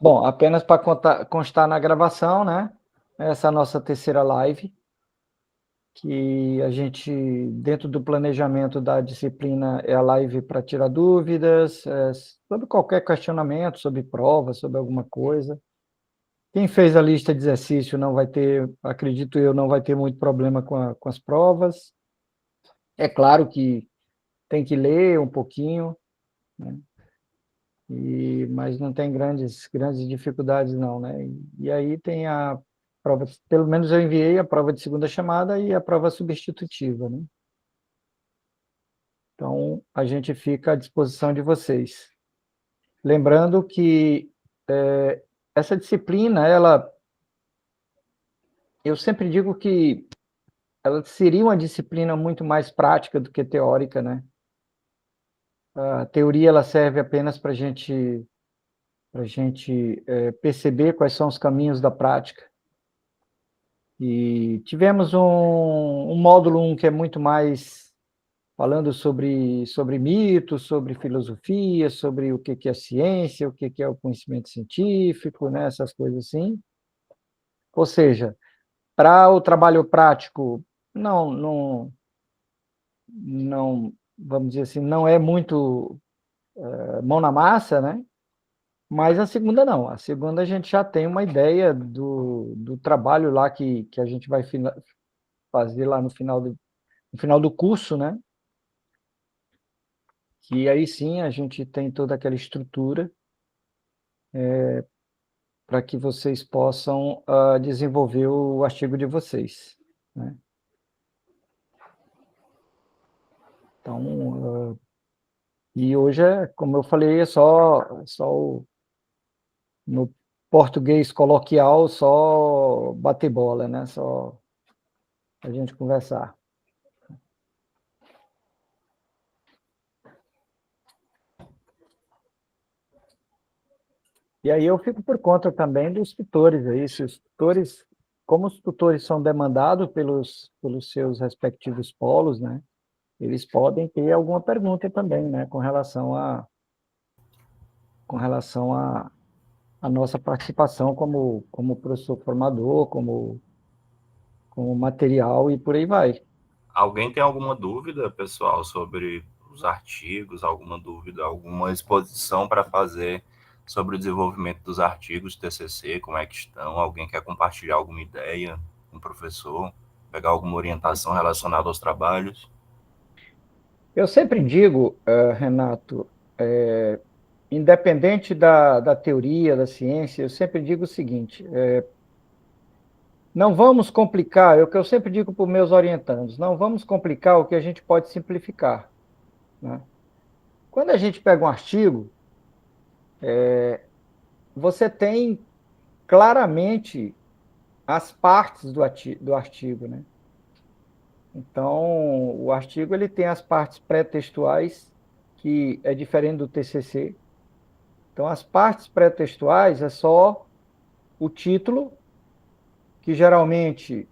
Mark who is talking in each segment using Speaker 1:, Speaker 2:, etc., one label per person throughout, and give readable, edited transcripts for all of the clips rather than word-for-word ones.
Speaker 1: Bom, apenas para constar na gravação, né? Essa é a nossa terceira live, que a gente, dentro do planejamento da disciplina, é a live para tirar dúvidas, sobre qualquer questionamento, sobre prova, sobre alguma coisa. Quem fez a lista de exercício não vai ter, acredito eu, não vai ter muito problema com as provas. É claro que tem que ler um pouquinho, né? Mas não tem grandes dificuldades não, né? E aí tem a prova, pelo menos eu enviei a prova de segunda chamada e a prova substitutiva, né? Então, a gente fica à disposição de vocês. Lembrando que essa disciplina, eu sempre digo que ela seria uma disciplina muito mais prática do que teórica, né? A teoria ela serve apenas para a gente perceber quais são os caminhos da prática. E tivemos um módulo 1 que é muito mais falando sobre mitos, sobre filosofia, sobre o que é ciência, o que é o conhecimento científico, né? Essas coisas assim. Ou seja, para o trabalho prático, não, vamos dizer assim, não é muito mão na massa, né? Mas a segunda não. A segunda a gente já tem uma ideia do trabalho lá que a gente vai fazer lá no final do curso, né? Que aí sim a gente tem toda aquela estrutura para que vocês possam desenvolver o artigo de vocês, né? Então, e hoje, como eu falei, no português coloquial, só bater bola, né? Só a gente conversar. E aí eu fico por conta também dos tutores aí, se os tutores, como os tutores são demandados pelos seus respectivos polos, né? Eles podem ter alguma pergunta também, né, com relação à nossa participação como professor formador, como material e por aí vai.
Speaker 2: Alguém tem alguma dúvida, pessoal, sobre os artigos? Alguma dúvida, alguma exposição para fazer sobre o desenvolvimento dos artigos de TCC? Como é que estão? Alguém quer compartilhar alguma ideia com o professor? Pegar alguma orientação relacionada aos trabalhos?
Speaker 1: Eu sempre digo, Renato, independente da teoria, da ciência, eu sempre digo o seguinte: não vamos complicar, é o que eu sempre digo para os meus orientandos, não vamos complicar o que a gente pode simplificar, né? Quando a gente pega um artigo, você tem claramente as partes do artigo, né? Então, o artigo ele tem as partes pré-textuais, que é diferente do TCC. Então, as partes pré-textuais é só o título, que geralmente,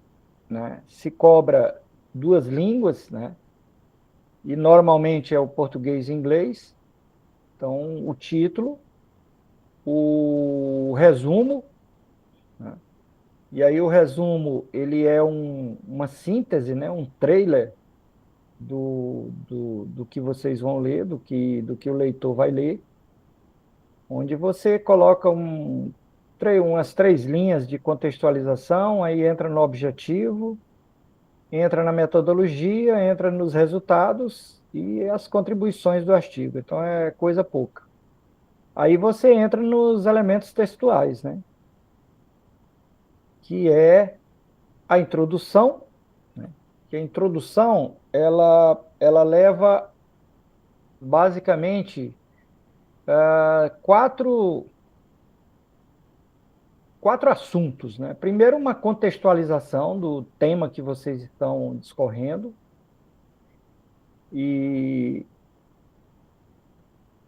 Speaker 1: né, se cobra duas línguas, né? E normalmente é o português e inglês. Então, o título, o resumo, né? E aí o resumo, ele é uma síntese, né? Um trailer do que vocês vão ler, do que o leitor vai ler, onde você coloca umas 3 linhas de contextualização, aí entra no objetivo, entra na metodologia, entra nos resultados e as contribuições do artigo. Então é coisa pouca. Aí você entra nos elementos textuais, né? Que é a introdução, né? Que a introdução ela leva basicamente quatro assuntos, né? Primeiro, uma contextualização do tema que vocês estão discorrendo, e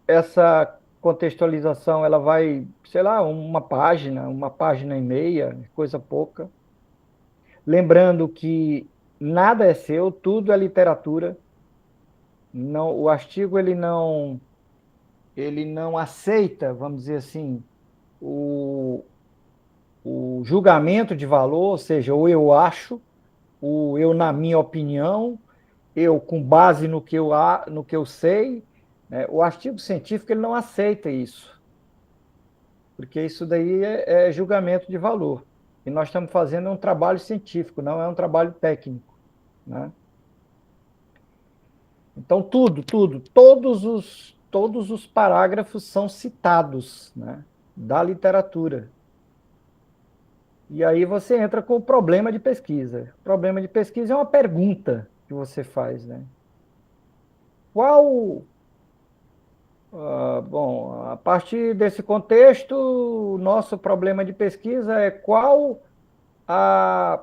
Speaker 1: essa contextualização ela vai, sei lá, uma página e meia, coisa pouca. Lembrando que nada é seu, tudo é literatura. Não, o artigo ele não aceita, vamos dizer assim, o, o julgamento de valor, ou seja, o eu acho, o eu na minha opinião, eu com base no que eu sei, né? O artigo científico ele não aceita isso, porque isso daí é julgamento de valor. E nós estamos fazendo um trabalho científico, não é um trabalho técnico, né? Então, todos os parágrafos são citados, né, da literatura. E aí você entra com o problema de pesquisa. O problema de pesquisa é uma pergunta que você faz, né? Qual, bom, a partir desse contexto, o nosso problema de pesquisa é a,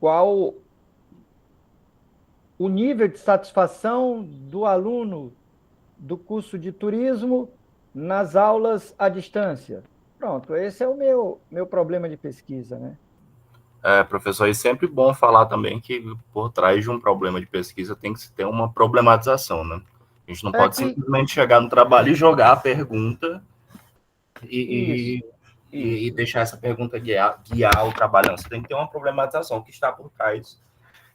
Speaker 1: qual o nível de satisfação do aluno do curso de turismo nas aulas à distância. Pronto, esse é o meu problema de pesquisa, né?
Speaker 2: Professor, é sempre bom falar também que por trás de um problema de pesquisa tem que se ter uma problematização, né? A gente não
Speaker 1: É
Speaker 2: pode
Speaker 1: que
Speaker 2: simplesmente chegar no trabalho e jogar a pergunta
Speaker 1: isso,
Speaker 2: e, e
Speaker 1: isso.
Speaker 2: deixar essa pergunta guiar o trabalho. Você tem que ter uma problematização que está por trás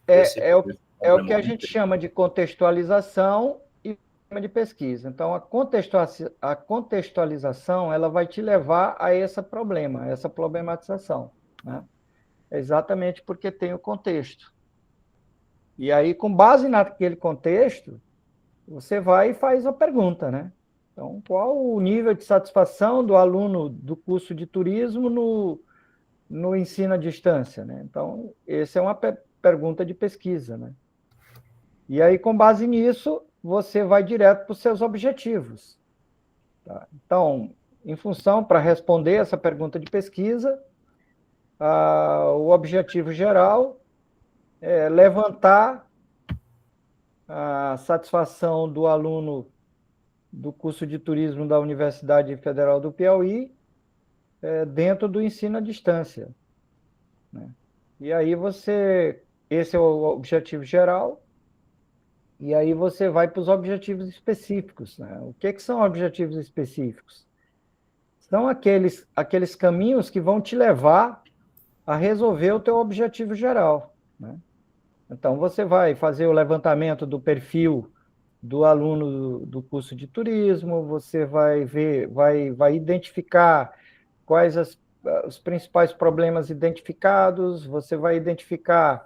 Speaker 2: desse
Speaker 1: É o
Speaker 2: problema
Speaker 1: que a gente
Speaker 2: concreto.
Speaker 1: chama de contextualização e problema de pesquisa. Então, a contextualização ela vai te levar a esse problema, a essa problematização, né? É exatamente porque tem o contexto. E aí, com base naquele contexto, você vai e faz a pergunta, né? Então, qual o nível de satisfação do aluno do curso de turismo no ensino à distância, né? Então, essa é uma pergunta de pesquisa, né? E aí, com base nisso, você vai direto para os seus objetivos. Tá? Então, em função, para responder essa pergunta de pesquisa, o objetivo geral é levantar a satisfação do aluno do curso de turismo da Universidade Federal do Piauí dentro do ensino à distância, né? E aí esse é o objetivo geral, e aí você vai para os objetivos específicos, né? O que são objetivos específicos? São aqueles caminhos que vão te levar a resolver o teu objetivo geral, né? Então, você vai fazer o levantamento do perfil do aluno do curso de turismo, você vai ver, vai identificar quais os principais problemas identificados, você vai identificar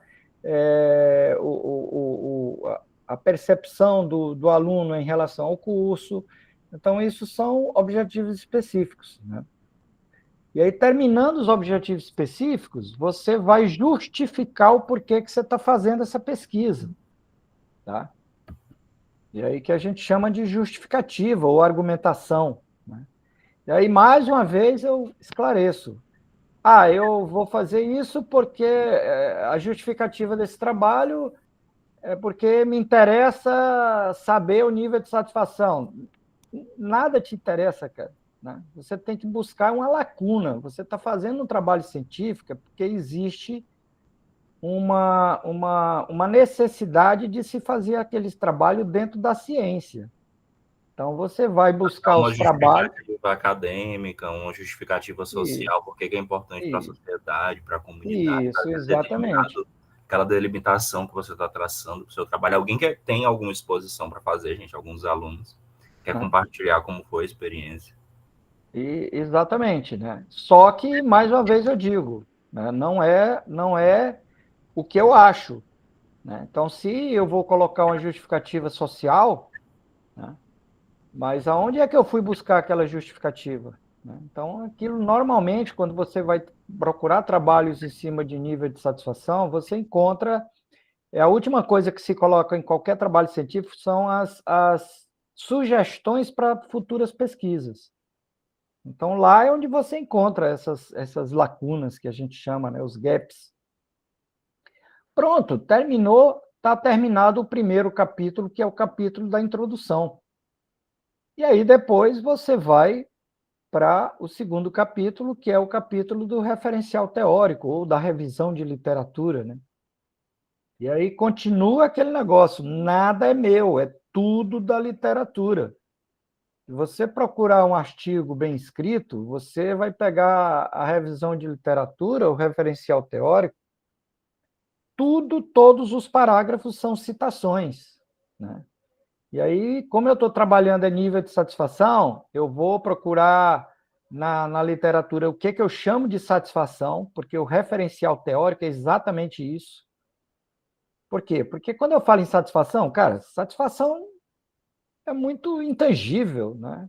Speaker 1: a percepção do aluno em relação ao curso. Então, isso são objetivos específicos, né? E aí, terminando os objetivos específicos, você vai justificar o porquê que você está fazendo essa pesquisa, tá? E aí que a gente chama de justificativa ou argumentação, né? E aí, mais uma vez, eu esclareço. Eu vou fazer isso porque a justificativa desse trabalho é porque me interessa saber o nível de satisfação. Nada te interessa, cara, né? Você tem que buscar uma lacuna. Você está fazendo um trabalho científico porque existe uma necessidade de se fazer aquele trabalho dentro da ciência. Então, você vai buscar
Speaker 2: Uma
Speaker 1: os trabalhos.
Speaker 2: justificativa acadêmica, uma justificativa social,
Speaker 1: Isso,
Speaker 2: porque é importante para a
Speaker 1: isso,
Speaker 2: sociedade, para a comunidade, para
Speaker 1: isso,
Speaker 2: ter
Speaker 1: exatamente.
Speaker 2: determinado aquela delimitação que você está traçando para o seu trabalho. Alguém que tem alguma exposição para fazer, gente, alguns alunos, quer
Speaker 1: Né?
Speaker 2: compartilhar como foi a experiência.
Speaker 1: Exatamente, né? Só que, mais uma vez, eu digo, né? Não é o que eu acho, né? Então, se eu vou colocar uma justificativa social, né? Mas aonde é que eu fui buscar aquela justificativa, né? Então, aquilo normalmente, quando você vai procurar trabalhos em cima de nível de satisfação, você encontra. A última coisa que se coloca em qualquer trabalho científico são as sugestões para futuras pesquisas. Então, lá é onde você encontra essas lacunas que a gente chama, né, os gaps. Pronto, terminou, está terminado o primeiro capítulo, que é o capítulo da introdução. E aí depois você vai para o segundo capítulo, que é o capítulo do referencial teórico, ou da revisão de literatura, né? E aí continua aquele negócio, nada é meu, é tudo da literatura. Se você procurar um artigo bem escrito, você vai pegar a revisão de literatura, o referencial teórico, todos os parágrafos são citações, né? E aí, como eu estou trabalhando a nível de satisfação, eu vou procurar na literatura o que eu chamo de satisfação, porque o referencial teórico é exatamente isso. Por quê? Porque quando eu falo em satisfação, cara, satisfação é muito intangível, né?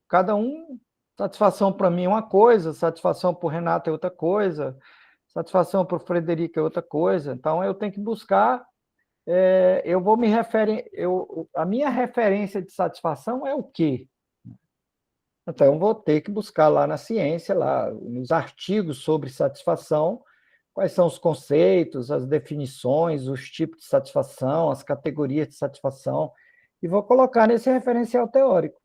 Speaker 1: Cada um, satisfação para mim é uma coisa, satisfação para o Renato é outra coisa, satisfação para o Frederico é outra coisa. Então, eu tenho que buscar, eu vou me referir, a minha referência de satisfação é o quê? Então, eu vou ter que buscar lá na ciência, lá nos artigos sobre satisfação, quais são os conceitos, as definições, os tipos de satisfação, as categorias de satisfação, e vou colocar nesse referencial teórico.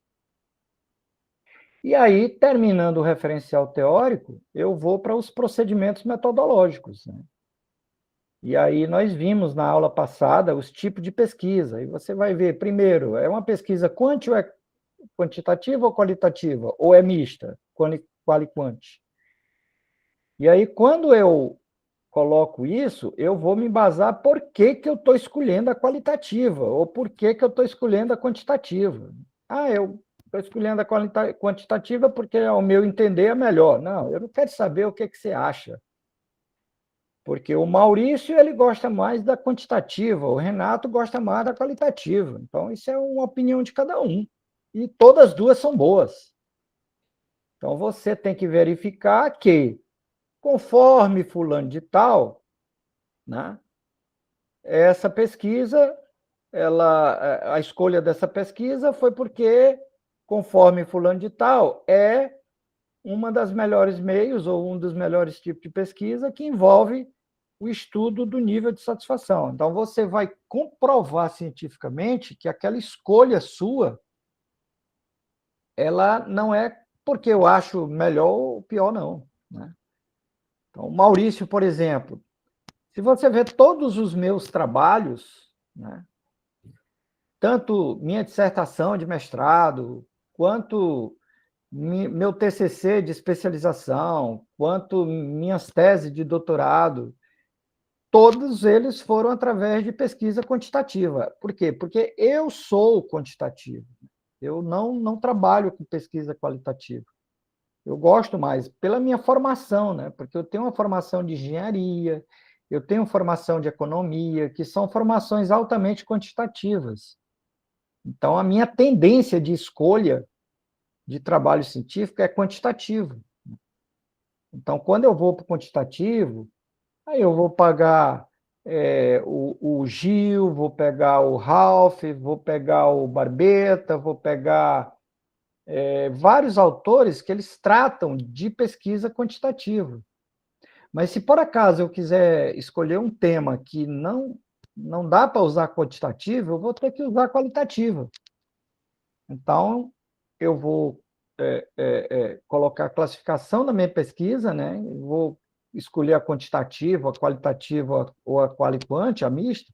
Speaker 1: E aí, terminando o referencial teórico, eu vou para os procedimentos metodológicos, né? E aí nós vimos na aula passada os tipos de pesquisa. E você vai ver, primeiro, é uma pesquisa quanti ou é quantitativa ou qualitativa? Ou é mista, quali-quanti? E aí, quando eu coloco isso, eu vou me embasar por que eu estou escolhendo a qualitativa, ou por que eu estou escolhendo a quantitativa. Ah, eu estou escolhendo a quantitativa porque, ao meu entender, é melhor. Não, eu não quero saber o que você acha. Porque o Maurício ele gosta mais da quantitativa, o Renato gosta mais da qualitativa. Então, isso é uma opinião de cada um. E todas as duas são boas. Então, você tem que verificar que, conforme fulano de tal, né, essa pesquisa, a escolha dessa pesquisa foi porque, conforme fulano de tal, é uma das melhores meios ou um dos melhores tipos de pesquisa que envolve o estudo do nível de satisfação. Então, você vai comprovar cientificamente que aquela escolha sua, ela não é porque eu acho melhor ou pior, não, né? Então, Maurício, por exemplo, se você ver todos os meus trabalhos, né, tanto minha dissertação de mestrado, quanto meu TCC de especialização, quanto minhas teses de doutorado, todos eles foram através de pesquisa quantitativa. Por quê? Porque eu sou quantitativo. Eu não trabalho com pesquisa qualitativa. Eu gosto mais pela minha formação, né? Porque eu tenho uma formação de engenharia, eu tenho formação de economia, que são formações altamente quantitativas. Então, a minha tendência de escolha de trabalho científico é quantitativo. Então, quando eu vou para o quantitativo, aí eu vou pagar o Gil, vou pegar o Ralph, vou pegar o Barbeta, vou pegar vários autores que eles tratam de pesquisa quantitativa. Mas se por acaso eu quiser escolher um tema que não dá para usar quantitativo, eu vou ter que usar qualitativa. Então, eu vou colocar a classificação da minha pesquisa, né? Eu vou escolher a quantitativa, a qualitativa ou a quali-quant, a mista,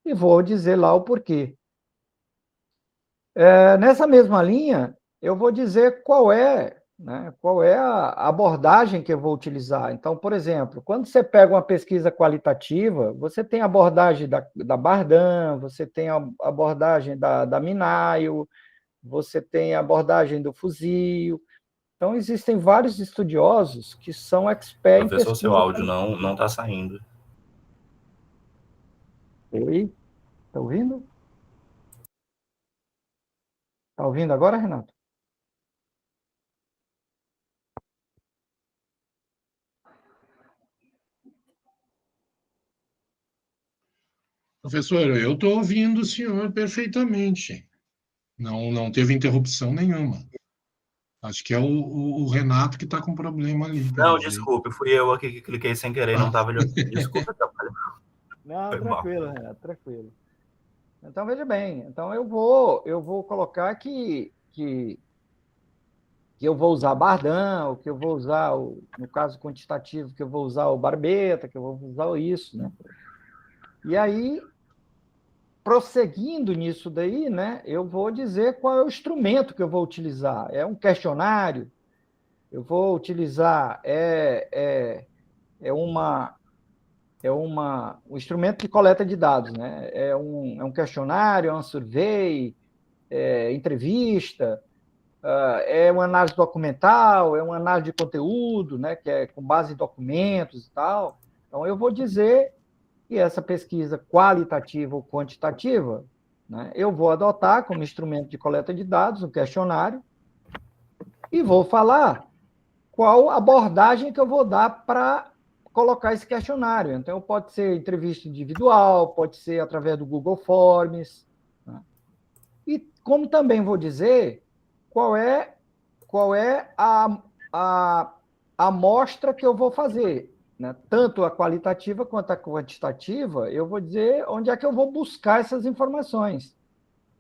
Speaker 1: e vou dizer lá o porquê. Nessa mesma linha, eu vou dizer qual é, né, qual é a abordagem que eu vou utilizar. Então, por exemplo, quando você pega uma pesquisa qualitativa, você tem a abordagem da Bardan, você tem a abordagem da Minayo, você tem a abordagem do Fuzil. Então, existem vários estudiosos que são experts em
Speaker 2: Professor, seu
Speaker 1: pesquisa.
Speaker 2: áudio não está saindo.
Speaker 1: Oi? Está ouvindo? Está ouvindo agora, Renato?
Speaker 3: Professor, eu estou ouvindo o senhor perfeitamente. Não teve interrupção nenhuma. Acho que é o Renato que está com problema ali,
Speaker 2: Não,
Speaker 3: pelo jeito.
Speaker 2: desculpe, fui eu aqui que cliquei sem querer, não estava lhe ouvindo. Desculpa, atrapalhar.
Speaker 1: Não,
Speaker 2: Foi mal.
Speaker 1: tranquilo, Renato, tranquilo. Então, veja bem, então eu vou colocar que eu vou usar Bardão, que eu vou usar, no caso quantitativo, que eu vou usar o Barbeta, que eu vou usar isso, né? E aí, prosseguindo nisso daí, né, eu vou dizer qual é o instrumento que eu vou utilizar. É um questionário? Eu vou utilizar um instrumento de coleta de dados, né? É um questionário, é um survey, entrevista, é uma análise documental, é uma análise de conteúdo, né? Que é com base em documentos e tal. Então, eu vou dizer que essa pesquisa qualitativa ou quantitativa, né? Eu vou adotar como instrumento de coleta de dados um questionário e vou falar qual abordagem que eu vou dar para colocar esse questionário. Então, pode ser entrevista individual, pode ser através do Google Forms. Né? E como também vou dizer qual é a amostra que eu vou fazer. Né? Tanto a qualitativa quanto a quantitativa, eu vou dizer onde é que eu vou buscar essas informações.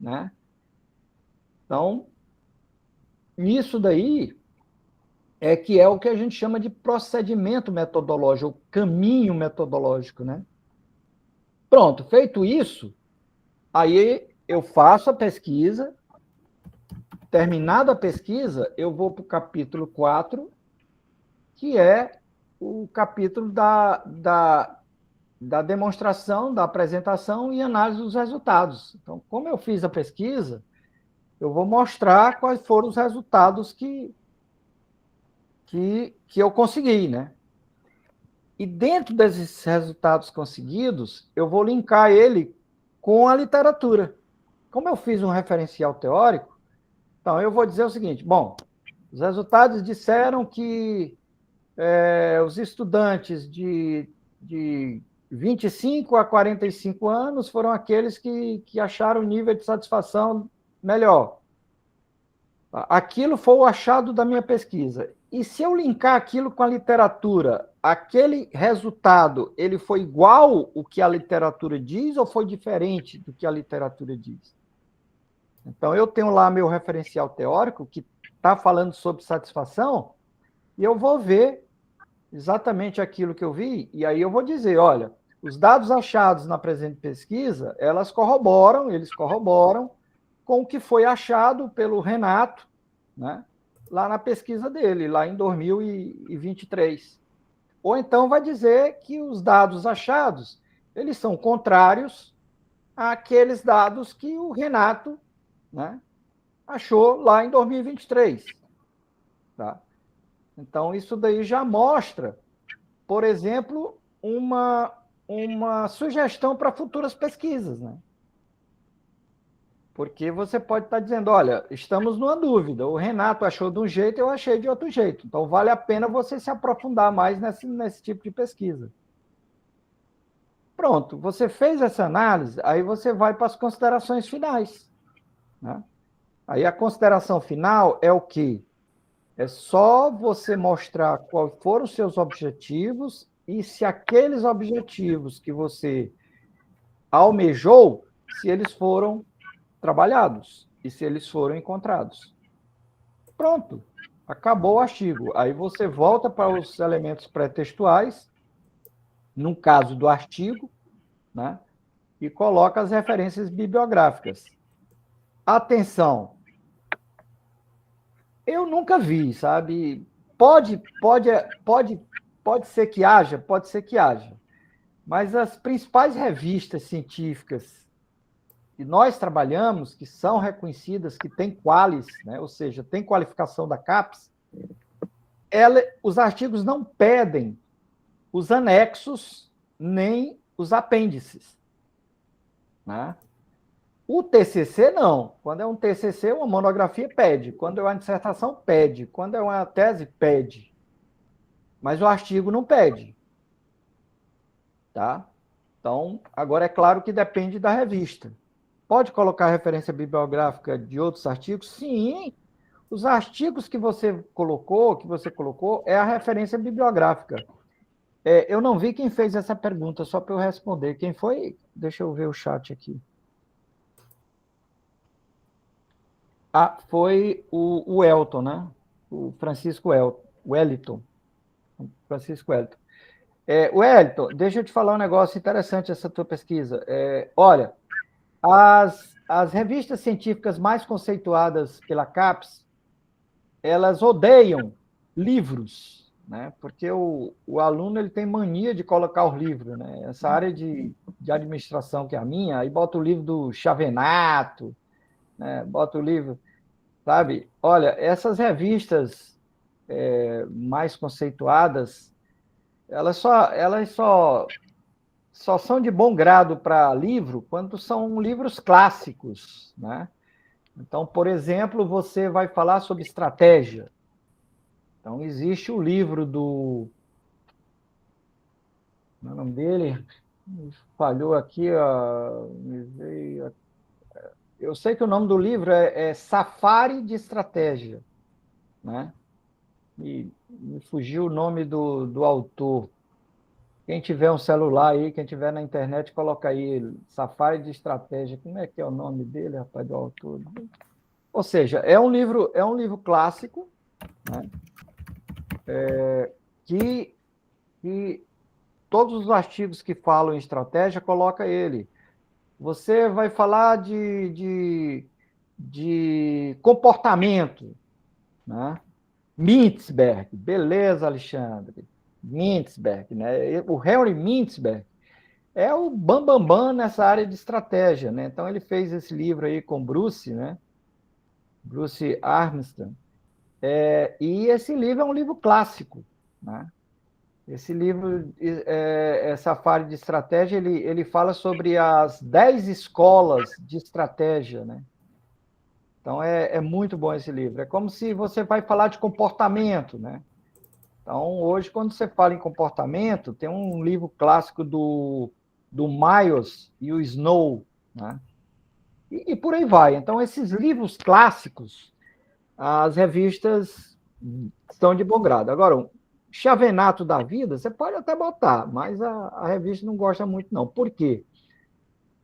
Speaker 1: Né? Então, isso daí que é o que a gente chama de procedimento metodológico, ou caminho metodológico, né? Pronto, feito isso, aí eu faço a pesquisa, terminada a pesquisa, eu vou para o capítulo 4, que é o capítulo da demonstração, da apresentação e análise dos resultados. Então, como eu fiz a pesquisa, eu vou mostrar quais foram os resultados que eu consegui, né? E dentro desses resultados conseguidos, eu vou linkar ele com a literatura. Como eu fiz um referencial teórico, então eu vou dizer o seguinte: bom, os resultados disseram que os estudantes de 25 a 45 anos foram aqueles que acharam o nível de satisfação melhor. Aquilo foi o achado da minha pesquisa. E se eu linkar aquilo com a literatura, aquele resultado, ele foi igual o que a literatura diz ou foi diferente do que a literatura diz? Então, eu tenho lá meu referencial teórico, que está falando sobre satisfação, e eu vou ver exatamente aquilo que eu vi, e aí eu vou dizer, olha, os dados achados na presente pesquisa, eles corroboram com o que foi achado pelo Renato, né, lá na pesquisa dele, lá em 2023. Ou então vai dizer que os dados achados, eles são contrários àqueles dados que o Renato, né, achou lá em 2023. Tá? Então, isso daí já mostra, por exemplo, uma sugestão para futuras pesquisas, né? Porque você pode estar dizendo, olha, estamos numa dúvida, o Renato achou de um jeito, eu achei de outro jeito. Então, vale a pena você se aprofundar mais nesse tipo de pesquisa. Pronto, você fez essa análise, aí você vai para as considerações finais. Né? Aí a consideração final é o quê? É só você mostrar quais foram os seus objetivos e se aqueles objetivos que você almejou, se eles foram trabalhados e se eles foram encontrados. Pronto, acabou o artigo. Aí você volta para os elementos pré-textuais, no caso do artigo, né, e coloca as referências bibliográficas. Atenção! Eu nunca vi, sabe? Pode ser que haja, mas as principais revistas científicas que nós trabalhamos, que são reconhecidas, que têm qualis, né? Ou seja, tem qualificação da CAPES, os artigos não pedem os anexos nem os apêndices. Né? O TCC, não. Quando é um TCC, uma monografia pede. Quando é uma dissertação, pede. Quando é uma tese, pede. Mas o artigo não pede. Tá? Então, agora é claro que depende da revista. Pode colocar referência bibliográfica de outros artigos? Sim. Os artigos que você colocou, é a referência bibliográfica. Eu não vi quem fez essa pergunta, só para eu responder. Quem foi? Deixa eu ver o chat aqui. Foi o Elton, né? O Francisco Wellington. Francisco Wellington. Wellington, deixa eu te falar um negócio interessante essa tua pesquisa. Olha, As revistas científicas mais conceituadas pela CAPES, elas odeiam livros, né? Porque o aluno ele tem mania de colocar os livros, né? Essa área de administração que é a minha, aí bota o livro do Xavenato, né? Bota o livro, sabe? Olha, essas revistas mais conceituadas, elas só são de bom grado para livro quando são livros clássicos, né? Então, por exemplo, você vai falar sobre estratégia. Então, existe o livro do... Como é o nome dele? Me falhou aqui. Eu sei que o nome do livro é Safari de Estratégia, né? E me fugiu o nome do autor. Quem tiver um celular aí, quem tiver na internet, coloca aí Safari de Estratégia. Como é que é o nome dele, rapaz, do autor? Ou seja, é um livro clássico, né? que, que todos os artigos que falam em estratégia, coloca ele. Você vai falar de comportamento, né? Mintzberg, beleza, Alexandre. Mintzberg, né? O Henry Mintzberg é o bambambam bam, bam nessa área de estratégia, né? Então ele fez esse livro aí com Bruce, né? Bruce Armstrong. E esse livro é um livro clássico, né? Esse livro, Safari de Estratégia, ele fala sobre as 10 escolas de estratégia, né? Então, é muito bom esse livro. É como se você vai falar de comportamento, né? Então, hoje, quando você fala em comportamento, tem um livro clássico do Miles e o Snow, né? E por aí vai. Então, esses livros clássicos, as revistas estão de bom grado. Agora, um chavenato da vida, você pode até botar, mas a revista não gosta muito, não. Por quê?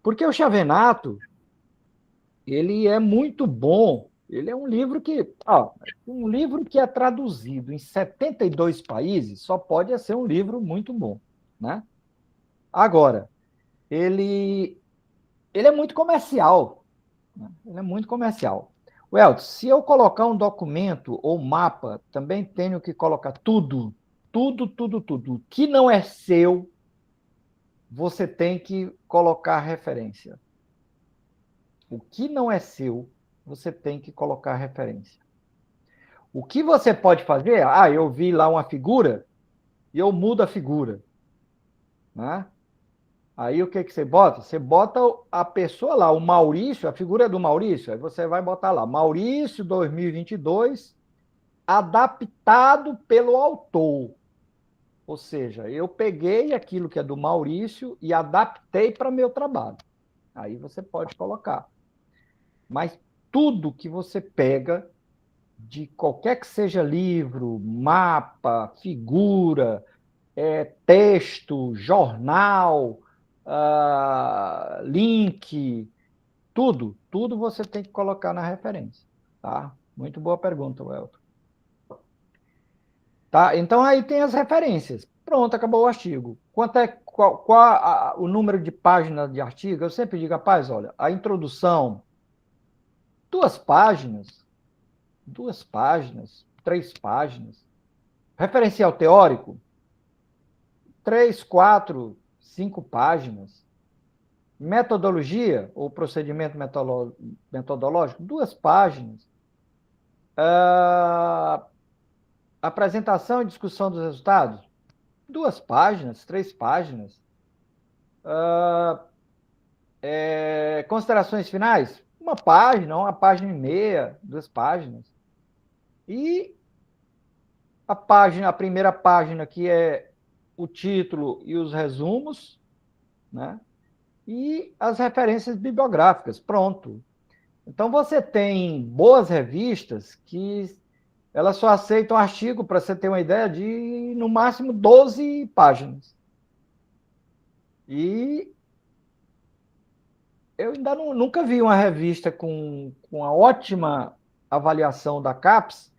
Speaker 1: Porque o chavenato, ele é muito bom. Ele é um livro que é traduzido em 72 países, só pode ser um livro muito bom, né? Agora, ele é muito comercial, né? Ele é muito comercial. Welton, se eu colocar um documento ou mapa, também tenho que colocar tudo, tudo, tudo, tudo. O que não é seu, você tem que colocar referência. O que não é seu, você tem que colocar referência. O que você pode fazer? Eu vi lá uma figura e eu mudo a figura, né? Aí o que você bota? Você bota a pessoa lá, o Maurício, a figura do Maurício, aí você vai botar lá, Maurício 2022, adaptado pelo autor. Ou seja, eu peguei aquilo que é do Maurício e adaptei para meu trabalho. Aí você pode colocar. Mas tudo que você pega, de qualquer que seja livro, mapa, figura, texto, jornal, link, tudo você tem que colocar na referência, tá? Muito boa pergunta, Welton. Tá? Então aí tem as referências. Pronto, acabou o artigo. Qual o número de páginas de artigo? Eu sempre digo, rapaz, olha, a introdução, 2 páginas, 2 páginas, 3 páginas. Referencial teórico, 3, 4, 5 páginas. Metodologia, ou procedimento metodológico, 2 páginas. Apresentação e discussão dos resultados, 2 páginas, 3 páginas. Considerações finais, 1 página, 1 página e meia, 2 páginas. E a primeira página, que é o título e os resumos, né? E as referências bibliográficas, pronto. Então, você tem boas revistas que elas só aceitam artigo, para você ter uma ideia, de, no máximo, 12 páginas. E eu ainda nunca vi uma revista com a ótima avaliação da CAPES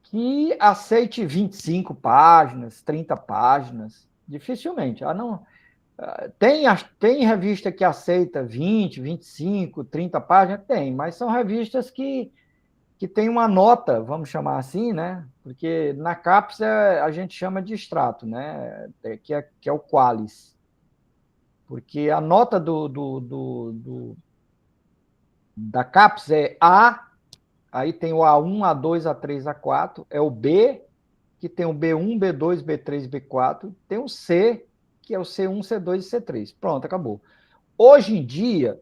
Speaker 1: que aceite 25 páginas, 30 páginas. Dificilmente. Não, Tem revista que aceita 20, 25, 30 páginas? Tem, mas são revistas que tem uma nota, vamos chamar assim, né? Porque na CAPES a gente chama de extrato, né? Que é o Qualis. Porque a nota da CAPES é A, aí tem o A1, A2, A3, A4, é o B, que tem o B1, B2, B3, B4, tem o C, que é o C1, C2 e C3. Pronto, acabou. Hoje em dia,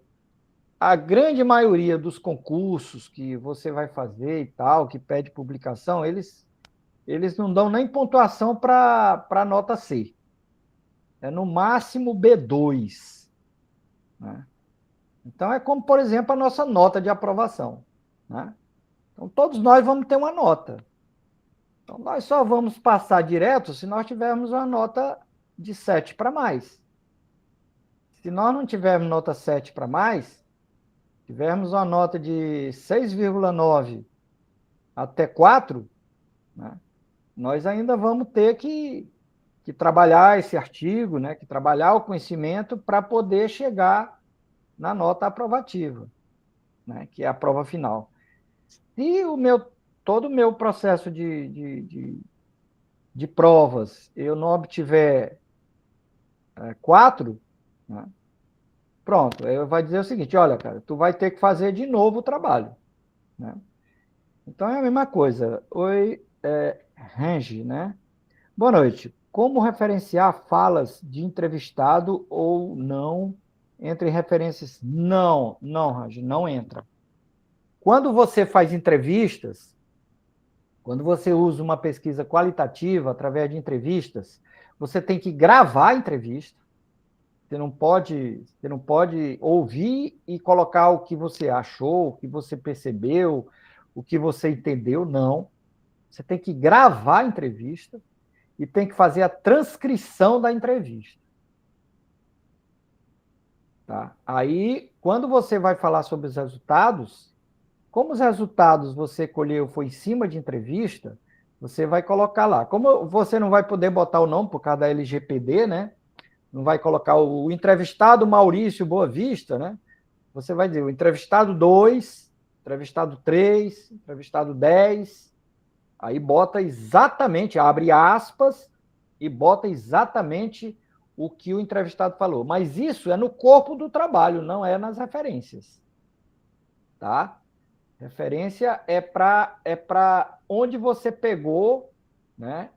Speaker 1: a grande maioria dos concursos que você vai fazer e tal, que pede publicação, eles não dão nem pontuação para a nota C. É no máximo B2. Né? Então, é como, por exemplo, a nossa nota de aprovação. Né? Então, todos nós vamos ter uma nota. Então, nós só vamos passar direto se nós tivermos uma nota de 7 para mais. Se nós não tivermos nota 7 para mais, tivermos uma nota de 6,9 até 4, né, nós ainda vamos ter que trabalhar esse artigo, né, que trabalhar o conhecimento para poder chegar na nota aprovativa, né, que é a prova final. Se todo o meu processo de provas eu não obtiver 4, né, pronto, eu vai dizer o seguinte, olha, cara, tu vai ter que fazer de novo o trabalho. Né? Então é a mesma coisa. Oi, Range, né? Boa noite. Como referenciar falas de entrevistado ou não entre referências? Não, Range, não entra. Quando você faz entrevistas, quando você usa uma pesquisa qualitativa através de entrevistas, você tem que gravar a entrevista. Você não pode ouvir e colocar o que você achou, o que você percebeu, o que você entendeu, não. Você tem que gravar a entrevista e tem que fazer a transcrição da entrevista. Tá? Aí, quando você vai falar sobre os resultados, como os resultados você colheu foi em cima de entrevista, você vai colocar lá. Como você não vai poder botar o nome por causa da LGPD, né? Não vai colocar o entrevistado Maurício Boa Vista, né? Você vai dizer o entrevistado 2, entrevistado 3, entrevistado 10. Aí bota exatamente, abre aspas e bota exatamente o que o entrevistado falou. Mas isso é no corpo do trabalho, não é nas referências. Tá? Referência é para onde você pegou, né?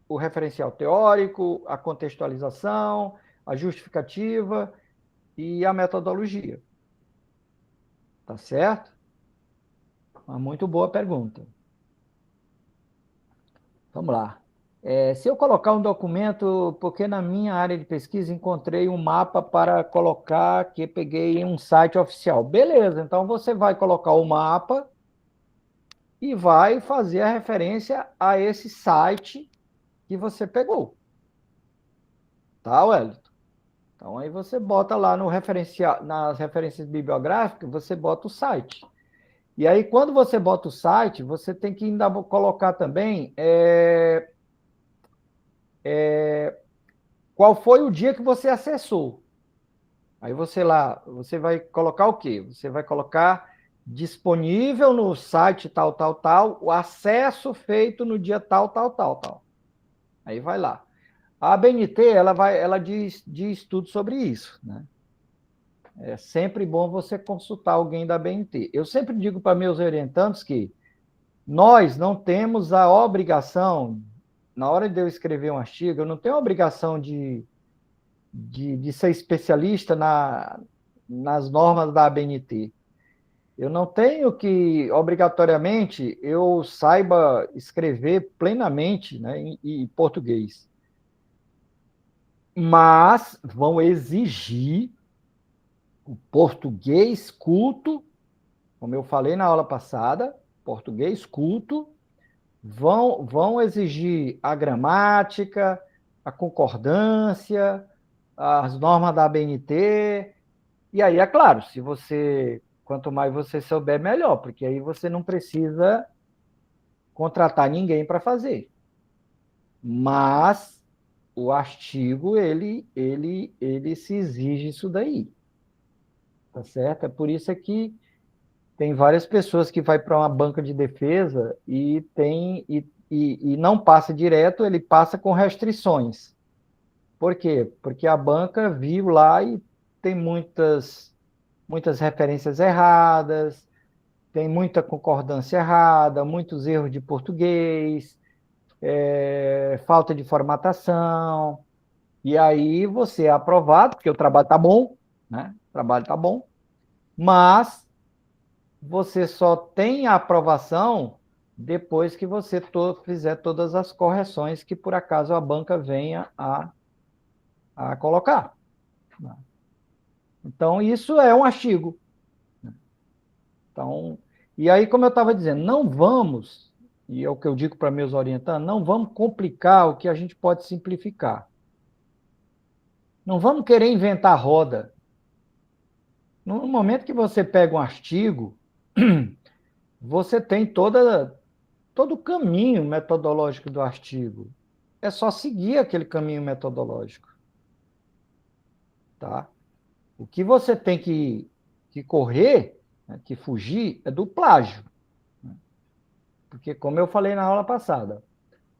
Speaker 1: O referencial teórico, a contextualização, a justificativa e a metodologia. Tá certo? Uma muito boa pergunta. Vamos lá. Se eu colocar um documento, porque na minha área de pesquisa encontrei um mapa para colocar que peguei em um site oficial. Beleza, então você vai colocar o mapa e vai fazer a referência a esse site que você pegou. Tá, Wellington? Então aí você bota lá no referencial, nas referências bibliográficas, você bota o site. E aí, quando você bota o site, você tem que ainda colocar também qual foi o dia que você acessou. Aí você vai colocar o quê? Você vai colocar disponível no site tal, tal, tal, o acesso feito no dia tal, tal, tal, tal. Aí vai lá. A ABNT, ela diz tudo sobre isso, né? É sempre bom você consultar alguém da ABNT. Eu sempre digo para meus orientantes que nós não temos a obrigação, na hora de eu escrever um artigo, eu não tenho a obrigação de ser especialista nas normas da ABNT. Eu não tenho que, obrigatoriamente, eu saiba escrever plenamente, né, em português. Mas vão exigir o português culto, como eu falei na aula passada, português culto, vão exigir a gramática, a concordância, as normas da ABNT. E aí, é claro, quanto mais você souber, melhor, porque aí você não precisa contratar ninguém para fazer. Mas o artigo, ele se exige isso daí, tá certo? É por isso que tem várias pessoas que vai para uma banca de defesa e não passa direto, ele passa com restrições. Por quê? Porque a banca viu lá e tem muitas referências erradas, tem muita concordância errada, muitos erros de português, falta de formatação, e aí você é aprovado, porque o trabalho está bom, né? O trabalho está bom, mas você só tem a aprovação depois que você fizer todas as correções que por acaso a banca venha a colocar. Então, isso é um artigo. Então, e aí, como eu estava dizendo, não vamos, e é o que eu digo para meus orientandos, não vamos complicar o que a gente pode simplificar. Não vamos querer inventar roda. No momento que você pega um artigo, você tem todo o caminho metodológico do artigo. É só seguir aquele caminho metodológico. Tá? O que você tem que correr, né, que fugir, é do plágio. Porque, como eu falei na aula passada,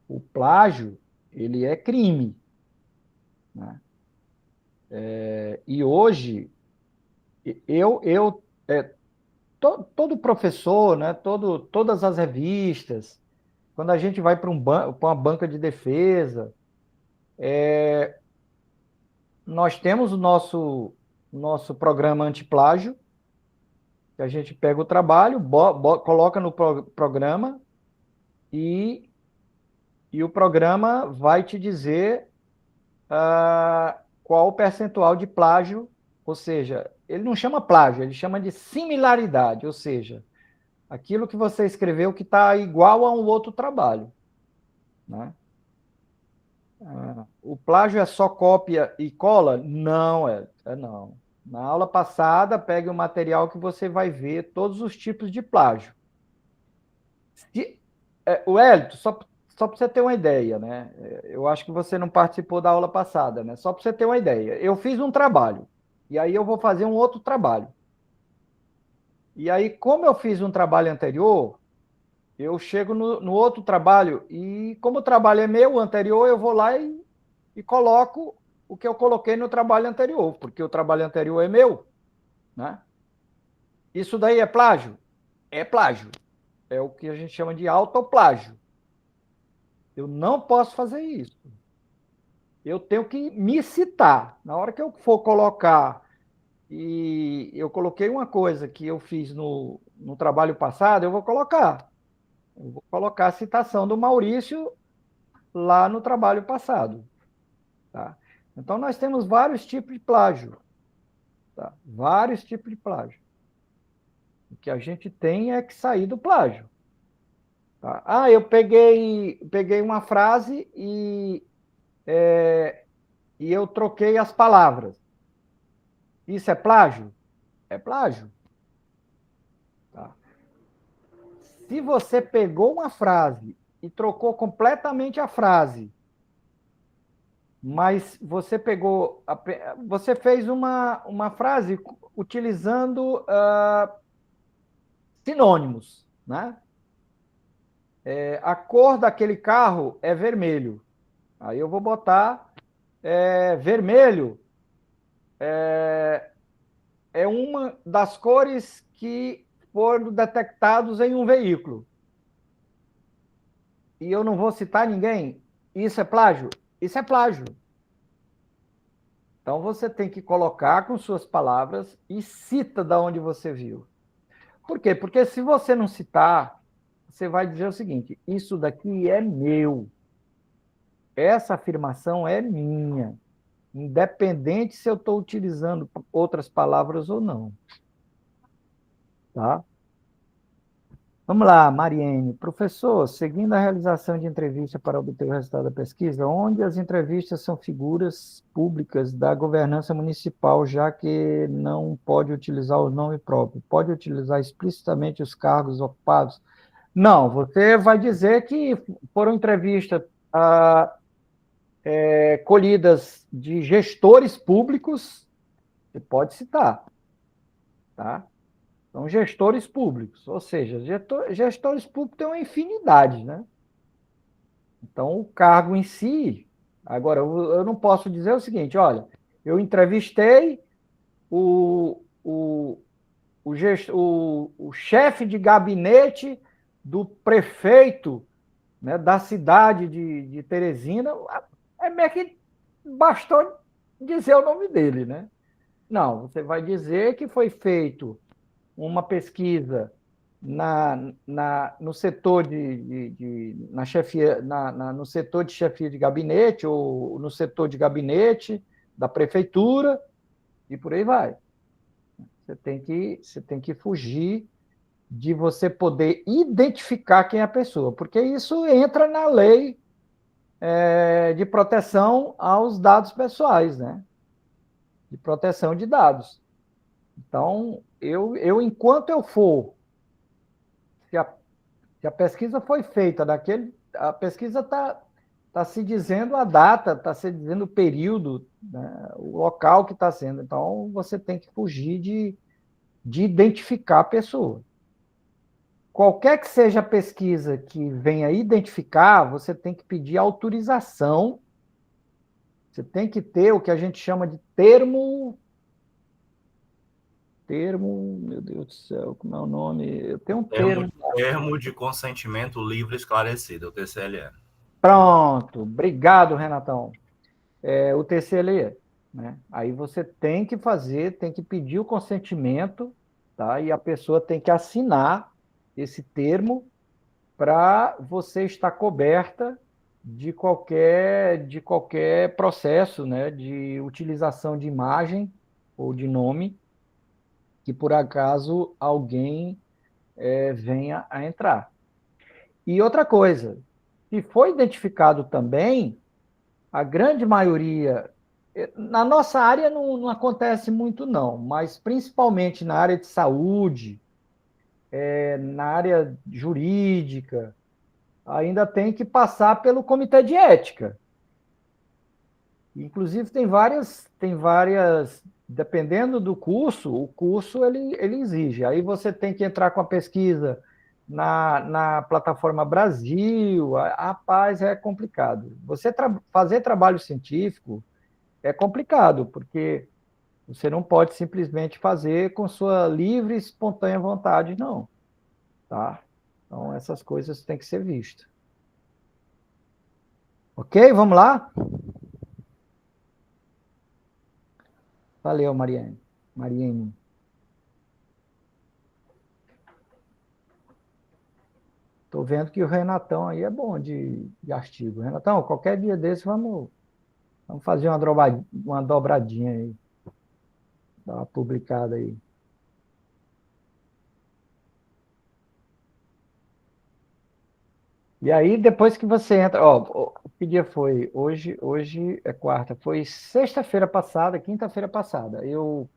Speaker 1: o plágio, ele é crime. Né? E hoje, todo professor, né, todas as revistas, quando a gente vai para uma banca de defesa, nós temos o nosso programa antiplágio, que a gente pega o trabalho, coloca no programa e o programa vai te dizer qual o percentual de plágio, ou seja, ele não chama plágio, ele chama de similaridade, ou seja, aquilo que você escreveu que está igual a um outro trabalho. Né? O plágio é só cópia e cola? Não, não. Na aula passada, pegue o material que você vai ver todos os tipos de plágio. O Hélito, só para você ter uma ideia, né? Eu acho que você não participou da aula passada, né? Só para você ter uma ideia. Eu fiz um trabalho, e aí eu vou fazer um outro trabalho. E aí, como eu fiz um trabalho anterior, eu chego no outro trabalho, e como o trabalho é meu, o anterior, eu vou lá e coloco o que eu coloquei no trabalho anterior, porque o trabalho anterior é meu. Né? Isso daí é plágio? É plágio. É o que a gente chama de autoplágio. Eu não posso fazer isso. Eu tenho que me citar. Na hora que eu for colocar, e eu coloquei uma coisa que eu fiz no trabalho passado, eu vou colocar. Eu vou colocar a citação do Maurício lá no trabalho passado. Tá? Então, nós temos vários tipos de plágio. Tá? Vários tipos de plágio. O que a gente tem é que sair do plágio. Tá? Eu peguei uma frase e eu troquei as palavras. Isso é plágio? É plágio. Tá? Se você pegou uma frase e trocou completamente a frase, mas você você fez uma frase utilizando sinônimos, né? A cor daquele carro é vermelho. Aí eu vou botar vermelho é uma das cores que foram detectados em um veículo. E eu não vou citar ninguém. Isso é plágio? Isso é plágio. Então você tem que colocar com suas palavras e cita de onde você viu. Por quê? Porque se você não citar, você vai dizer o seguinte: isso daqui é meu. Essa afirmação é minha. Independente se eu estou utilizando outras palavras ou não. Tá? Vamos lá, Mariene. Professor, seguindo a realização de entrevista para obter o resultado da pesquisa, onde as entrevistas são figuras públicas da governança municipal, já que não pode utilizar o nome próprio, pode utilizar explicitamente os cargos ocupados? Não, você vai dizer que foram entrevistas colhidas de gestores públicos, você pode citar, tá? São gestores públicos, ou seja, gestores públicos têm uma infinidade, né? Então, o cargo em si... Agora, eu não posso dizer o seguinte, olha, eu entrevistei o chefe de gabinete do prefeito, né, da cidade de Teresina, é meio que bastou dizer o nome dele, né? Não, você vai dizer que foi feito uma pesquisa no setor na chefia, no setor de chefia de gabinete ou no setor de gabinete da prefeitura e por aí vai. Você tem que fugir de você poder identificar quem é a pessoa, porque isso entra na lei de proteção aos dados pessoais, né? De proteção de dados. Então, enquanto eu for, se a pesquisa foi feita a pesquisa está se dizendo a data, está se dizendo o período, né, o local que está sendo. Então, você tem que fugir de identificar a pessoa. Qualquer que seja a pesquisa que venha identificar, você tem que pedir autorização, você tem que ter o que a gente chama de termo, meu Deus do céu, como é o nome? Eu tenho um termo.
Speaker 2: Termo de consentimento livre esclarecido, o TCLE.
Speaker 1: Pronto, obrigado, Renatão. O TCLE, né? Aí você tem que tem que pedir o consentimento, tá? E a pessoa tem que assinar esse termo para você estar coberta de qualquer processo, né, de utilização de imagem ou de nome que por acaso alguém venha a entrar. E outra coisa, se foi identificado também, a grande maioria, na nossa área não acontece muito não, mas principalmente na área de saúde, na área jurídica, ainda tem que passar pelo comitê de ética. Inclusive tem várias, dependendo do curso, o curso ele exige. Aí você tem que entrar com a pesquisa na plataforma Brasil. Rapaz, é complicado. Você fazer trabalho científico é complicado, porque você não pode simplesmente fazer com sua livre e espontânea vontade, não. Tá? Então, essas coisas têm que ser vistas. Ok? Vamos lá? Valeu, Mariane. Estou vendo que o Renatão aí é bom de artigo. Renatão, qualquer dia desse vamos fazer uma dobradinha aí. Dar uma publicada aí. E aí, depois que você entra... que dia foi? Hoje é quarta. Foi sexta-feira passada, quinta-feira passada. Eu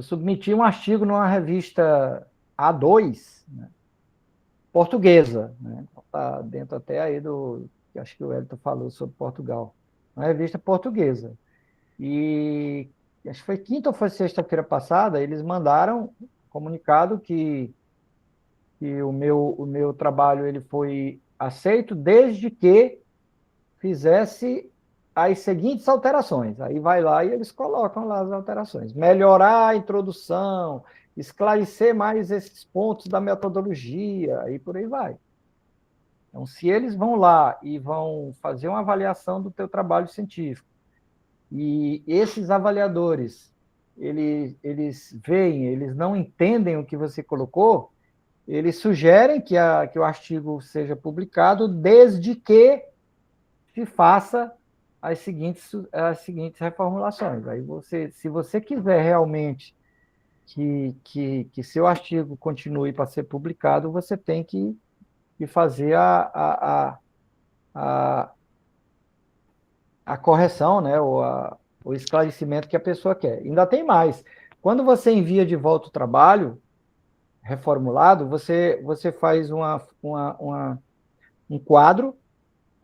Speaker 1: submeti um artigo numa revista A2, né, portuguesa, né? Está dentro até aí acho que o Hélito falou sobre Portugal. Uma revista portuguesa. E acho que foi quinta ou foi sexta-feira passada, eles mandaram um comunicado que o meu trabalho ele foi aceito desde que fizesse as seguintes alterações. Aí vai lá e eles colocam lá as alterações. Melhorar a introdução, esclarecer mais esses pontos da metodologia, e por aí vai. Então, se eles vão lá e vão fazer uma avaliação do teu trabalho científico, e esses avaliadores, eles veem, eles não entendem o que você colocou, eles sugerem que o artigo seja publicado desde que se faça as seguintes reformulações. Aí se você quiser realmente que seu artigo continue para ser publicado, você tem que fazer a correção, né, o esclarecimento que a pessoa quer. Ainda tem mais. Quando você envia de volta o trabalho reformulado, você faz um quadro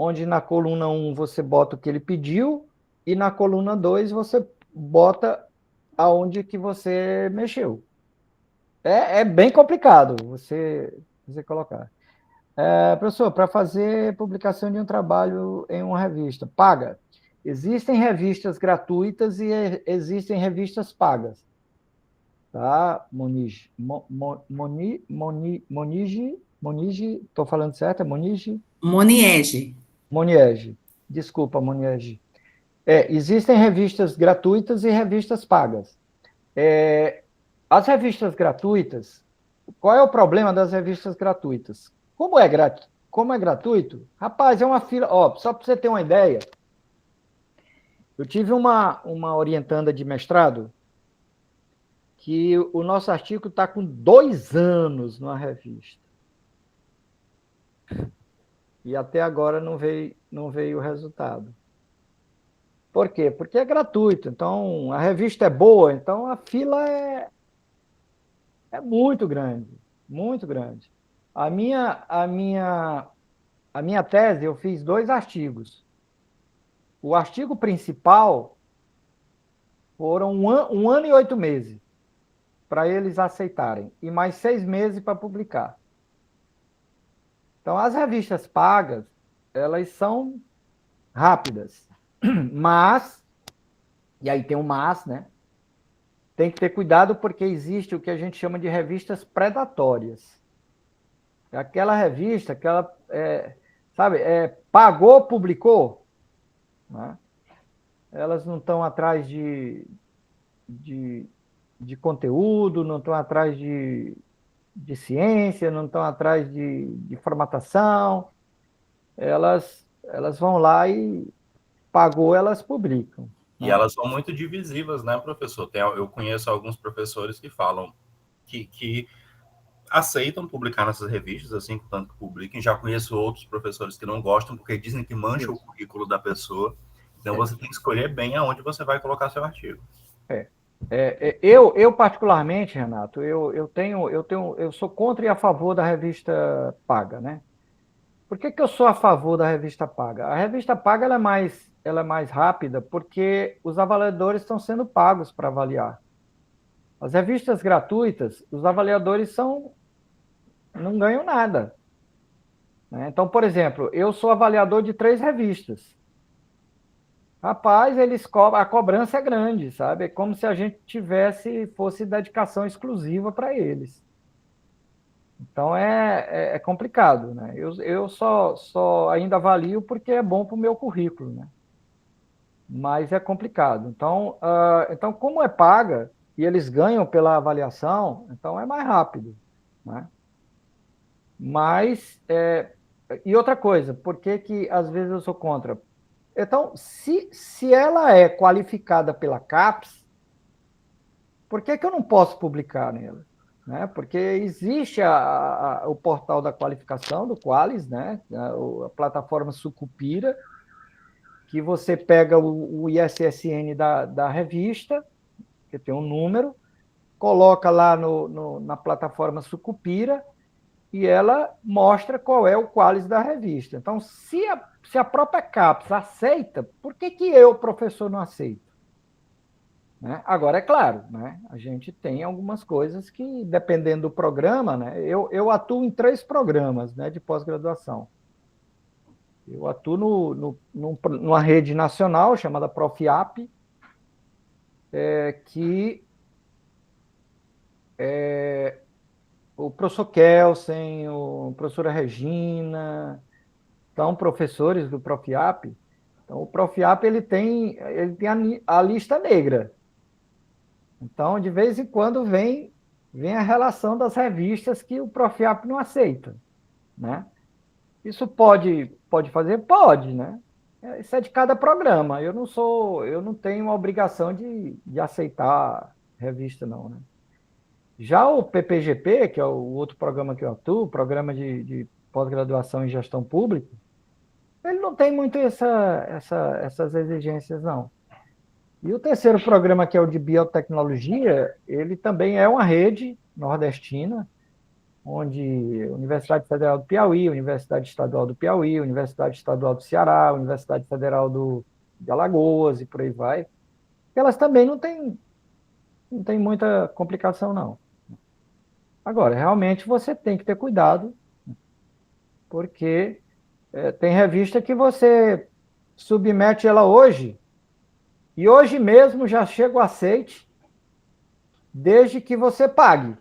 Speaker 1: onde na coluna 1 você bota o que ele pediu, e na coluna 2 você bota aonde que você mexeu. É bem complicado você colocar. Professor, para fazer publicação de um trabalho em uma revista, paga. Existem revistas gratuitas e existem revistas pagas. Tá, Monige? Monige, estou falando certo? É Monige?
Speaker 4: Moniege.
Speaker 1: Moniege. Desculpa, Moniege. Existem revistas gratuitas e revistas pagas. As revistas gratuitas, qual é o problema das revistas gratuitas? Como é gratuito, rapaz, é uma fila. Ó, só para você ter uma ideia, eu tive uma orientanda de mestrado que o nosso artigo está com 2 anos numa revista. E até agora não veio o resultado. Por quê? Porque é gratuito. Então, a revista é boa, então a fila é muito grande, muito grande. A minha tese, eu fiz 2 artigos. O artigo principal foram um ano e 8 meses para eles aceitarem, e mais 6 meses para publicar. Então, as revistas pagas, elas são rápidas, mas, e aí tem um mas, né? Tem que ter cuidado porque existe o que a gente chama de revistas predatórias. É aquela revista que ela, pagou, publicou, né? Elas não estão atrás de conteúdo, não estão atrás de ciência, não estão atrás de formatação. Elas vão lá e pagou, elas publicam.
Speaker 2: E elas são muito divisivas, né, professor? Eu conheço alguns professores que falam que aceitam publicar nessas revistas, assim, tanto que publiquem. Já conheço outros professores que não gostam, porque dizem que mancha o currículo da pessoa. Então, você tem que escolher bem aonde você vai colocar seu artigo.
Speaker 1: Eu particularmente, Renato, eu sou contra e a favor da revista paga, né? Por que eu sou a favor da revista paga? A revista paga ela é mais rápida porque os avaliadores estão sendo pagos para avaliar. As revistas gratuitas, os avaliadores não ganham nada, né? Então, por exemplo, eu sou avaliador de 3 revistas. Rapaz, a cobrança é grande, sabe? É como se a gente fosse dedicação exclusiva para eles. Então é complicado, né? Eu só ainda avalio porque é bom para o meu currículo, né? Mas é complicado. Então, como é paga e eles ganham pela avaliação, então é mais rápido, né? Mas, e outra coisa, por que às vezes eu sou contra? Então, se ela é qualificada pela CAPES, por que eu não posso publicar nela? Né? Porque existe o portal da qualificação, do Qualis, né? A plataforma Sucupira, que você pega o ISSN da revista, que tem um número, coloca lá na plataforma Sucupira e ela mostra qual é o Qualis da revista. Então, se a própria CAPES aceita, por que eu, professor, não aceito? Né? Agora, é claro, né? A gente tem algumas coisas que, dependendo do programa, né? Eu atuo em 3 programas, né, de pós-graduação. Eu atuo numa rede nacional chamada Profiap, que o professor Kelsen, a professora Regina, são professores do Profiap. Então, o Profiap ele tem a lista negra. Então, de vez em quando, vem a relação das revistas que o Profiap não aceita, né? Isso pode fazer? Pode, né? Isso é de cada programa. Eu não tenho a obrigação de aceitar revista, não, né? Já o PPGP, que é o outro programa que eu atuo, Programa de Pós-Graduação em Gestão Pública, ele não tem muito essas exigências, não. E o terceiro programa, que é o de biotecnologia, ele também é uma rede nordestina, onde Universidade Federal do Piauí, Universidade Estadual do Piauí, Universidade Estadual do Ceará, Universidade Federal de Alagoas e por aí vai. Elas também não tem muita complicação, não. Agora, realmente você tem que ter cuidado, porque tem revista que você submete ela hoje, e hoje mesmo já chega o aceite, desde que você pague.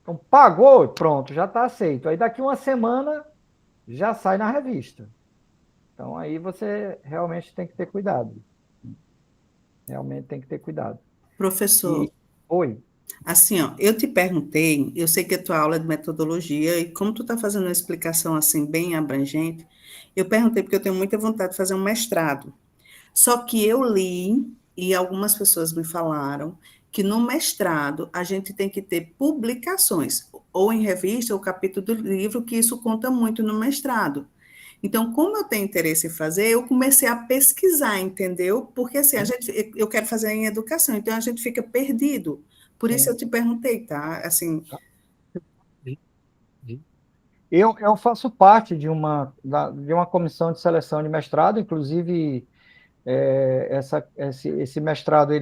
Speaker 1: Então, pagou, pronto, já está aceito. Aí daqui uma semana já sai na revista. Então, aí você realmente tem que ter cuidado. Realmente tem que ter cuidado.
Speaker 4: Professor,
Speaker 1: E, oi.
Speaker 4: assim, ó, eu te perguntei, eu sei que a tua aula é de metodologia, e como tu está fazendo uma explicação assim bem abrangente, eu perguntei porque eu tenho muita vontade de fazer um mestrado. Só que eu li, e algumas pessoas me falaram, que no mestrado a gente tem que ter publicações, ou em revista, ou capítulo do livro, que isso conta muito no mestrado. Então, como eu tenho interesse em fazer, eu comecei a pesquisar, entendeu? Porque assim, eu quero fazer em educação, então a gente fica perdido. Por isso eu te perguntei, tá? Assim,
Speaker 1: Eu faço parte de uma comissão de seleção de mestrado, inclusive esse mestrado,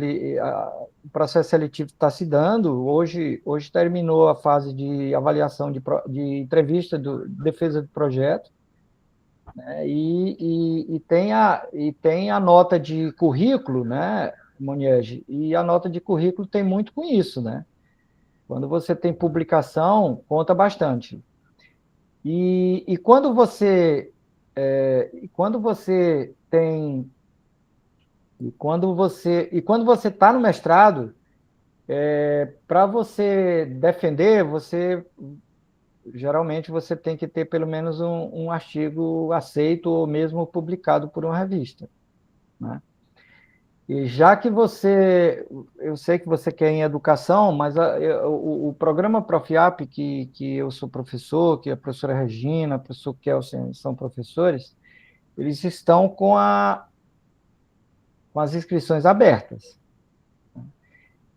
Speaker 1: o processo seletivo está se dando. Hoje terminou a fase de avaliação de entrevista, defesa do projeto, né? E tem a nota de currículo, né, Moniege? E a nota de currículo tem muito com isso, né? Quando você tem publicação, conta bastante. E quando você tem e quando você está no mestrado, para você defender, geralmente você tem que ter pelo menos um artigo aceito ou mesmo publicado por uma revista, né? E já que eu sei que você quer em educação, mas o programa Profiap, que eu sou professor, que a professora Regina, a professor Kelsen são professores, eles estão com as inscrições abertas.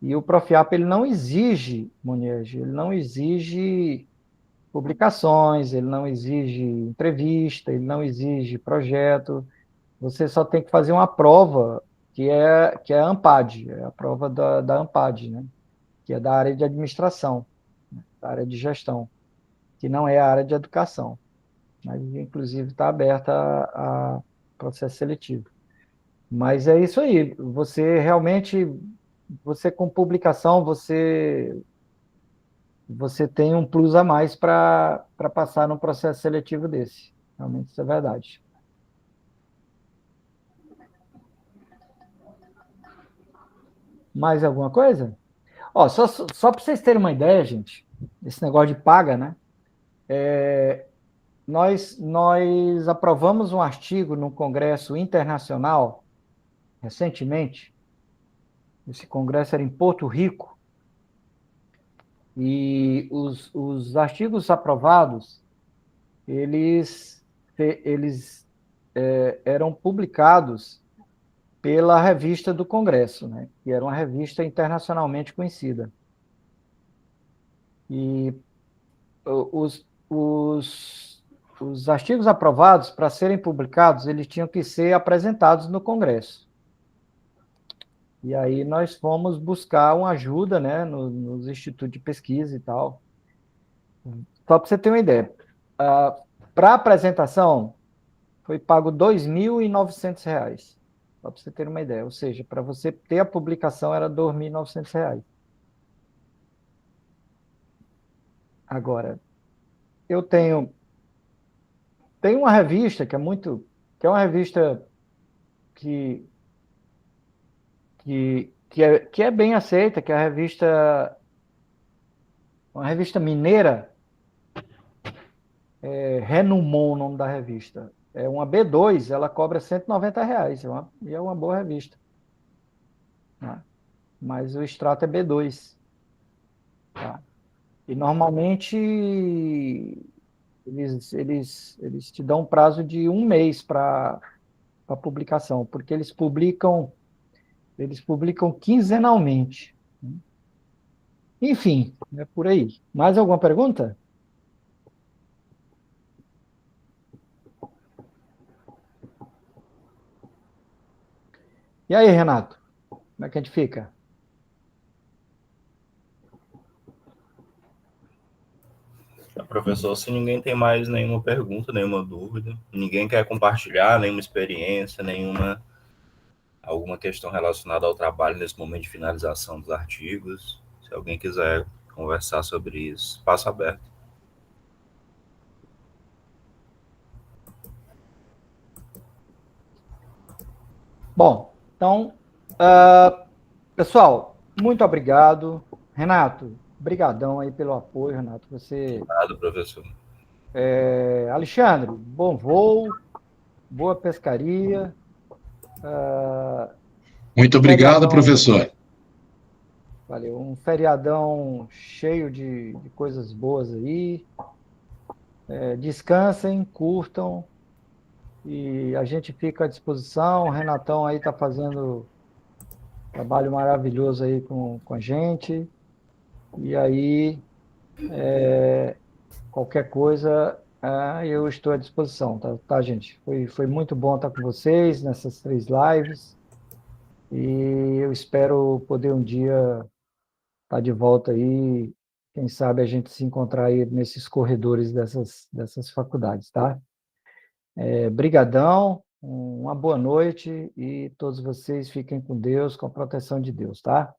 Speaker 1: E o Profiap, ele não exige, Moniege, ele não exige publicações, ele não exige entrevista, ele não exige projeto. Você só tem que fazer uma prova que é a ANPAD, é a prova da ANPAD, né? Que é da área de administração, né? Da área de gestão, que não é a área de educação. Mas, inclusive, está aberta a processo seletivo. Mas é isso aí. Você com publicação, você tem um plus a mais para passar num processo seletivo desse. Realmente isso é verdade. Mais alguma coisa? Ó, só para vocês terem uma ideia, gente, esse negócio de paga, né? Nós aprovamos um artigo no Congresso Internacional recentemente. Esse congresso era em Porto Rico, e os artigos aprovados, eles eram publicados pela revista do Congresso, né? Que era uma revista internacionalmente conhecida. E os artigos aprovados, para serem publicados, eles tinham que ser apresentados no Congresso. E aí nós fomos buscar uma ajuda, né, nos institutos de pesquisa e tal. Só para você ter uma ideia. Para a apresentação, foi pago R$ 2.900. Só para você ter uma ideia. Ou seja, para você ter a publicação era R$ 2.900. Agora, eu tenho uma revista que é uma revista que, que é bem aceita, que é uma revista mineira, Renumon, o nome da revista. É uma B2, ela cobra R$ 190, e é uma boa revista, né? Mas o extrato é B2, tá? E normalmente eles te dão um prazo de um mês para publicação, porque eles publicam quinzenalmente. Enfim, é por aí. Mais alguma pergunta? E aí, Renato? Como é que a gente fica?
Speaker 2: Professor, se ninguém tem mais nenhuma pergunta, nenhuma dúvida, ninguém quer compartilhar nenhuma experiência, alguma questão relacionada ao trabalho nesse momento de finalização dos artigos, se alguém quiser conversar sobre isso, espaço aberto.
Speaker 1: Bom, então, pessoal, muito obrigado. Renato, brigadão aí pelo apoio, Renato. Você,
Speaker 2: Obrigado, professor.
Speaker 1: Alexandre, bom voo, boa pescaria.
Speaker 3: Muito obrigado, professor.
Speaker 1: Valeu, um feriadão cheio de coisas boas aí. Descansem, curtam e a gente fica à disposição. O Renatão aí está fazendo trabalho maravilhoso aí com a gente. E aí, qualquer coisa, eu estou à disposição, tá, gente? Foi muito bom estar com vocês nessas 3 lives e eu espero poder um dia estar de volta aí. Quem sabe a gente se encontrar aí nesses corredores dessas faculdades, tá? Brigadão, uma boa noite e todos vocês fiquem com Deus, com a proteção de Deus, tá?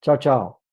Speaker 1: Tchau, tchau.